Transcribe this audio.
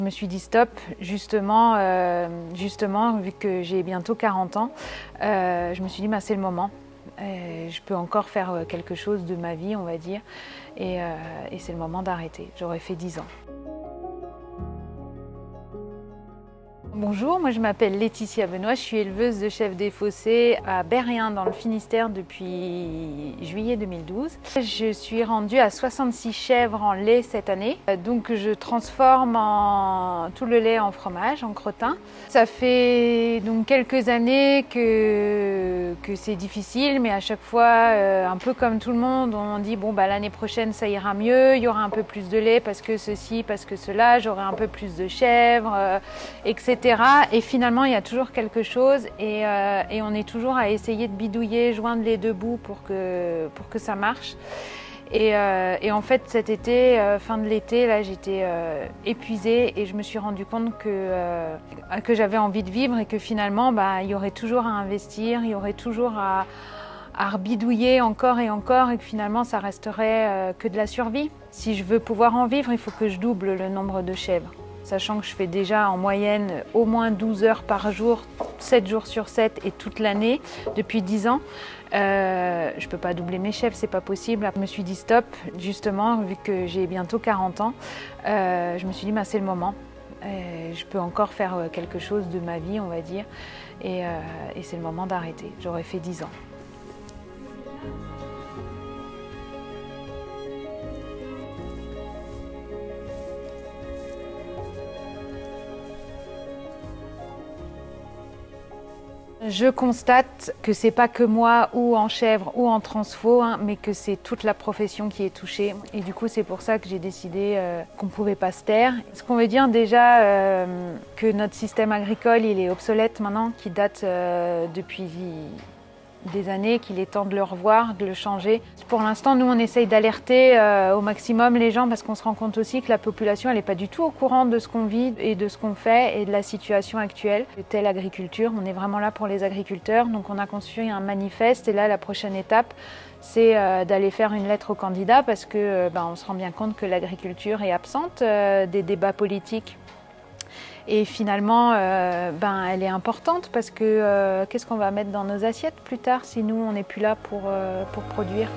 Je me suis dit stop, justement vu que j'ai bientôt 40 ans, je me suis dit c'est le moment. Je peux encore faire quelque chose de ma vie, on va dire, et c'est le moment d'arrêter. J'aurais fait 10 ans. Bonjour, moi je m'appelle Laetitia Benoît, je suis éleveuse de chèvres des fossés à Berrien dans le Finistère depuis juillet 2012. Je suis rendue à 66 chèvres en lait cette année, donc je transforme tout le lait en fromage, en crottin. Ça fait donc quelques années que c'est difficile, mais à chaque fois, un peu comme tout le monde, on dit l'année prochaine ça ira mieux, il y aura un peu plus de lait parce que ceci, parce que cela, j'aurai un peu plus de chèvres, etc. Et finalement, il y a toujours quelque chose et on est toujours à essayer de bidouiller, joindre les deux bouts pour que ça marche. Et en fait, cet été, fin de l'été, là, j'étais épuisée et je me suis rendu compte que j'avais envie de vivre et que finalement, il y aurait toujours à investir, il y aurait toujours à bidouiller encore et que finalement, ça resterait que de la survie. Si je veux pouvoir en vivre, il faut que je double le nombre de chèvres. Sachant que je fais déjà en moyenne au moins 12 heures par jour, 7 jours sur 7 et toute l'année, depuis 10 ans. Je ne peux pas doubler mes chèvres, c'est pas possible. Je me suis dit stop, justement, vu que j'ai bientôt 40 ans. Je me suis dit c'est le moment. Je peux encore faire quelque chose de ma vie, on va dire. Et c'est le moment d'arrêter. J'aurais fait 10 ans. Je constate que c'est pas que moi ou en chèvre ou en transfo, mais que c'est toute la profession qui est touchée. Et du coup, c'est pour ça que j'ai décidé qu'on pouvait pas se taire. Ce qu'on veut dire déjà que notre système agricole, il est obsolète maintenant, qui date depuis des années, qu'il est temps de le revoir, de le changer. Pour l'instant, nous, on essaye d'alerter au maximum les gens parce qu'on se rend compte aussi que la population, elle n'est pas du tout au courant de ce qu'on vit et de ce qu'on fait et de la situation actuelle. Telle agriculture, on est vraiment là pour les agriculteurs. Donc, on a conçu un manifeste et là, la prochaine étape, c'est d'aller faire une lettre aux candidats parce que on se rend bien compte que l'agriculture est absente des débats politiques. Et finalement, elle est importante parce que qu'est-ce qu'on va mettre dans nos assiettes plus tard si nous, on n'est plus là pour produire ?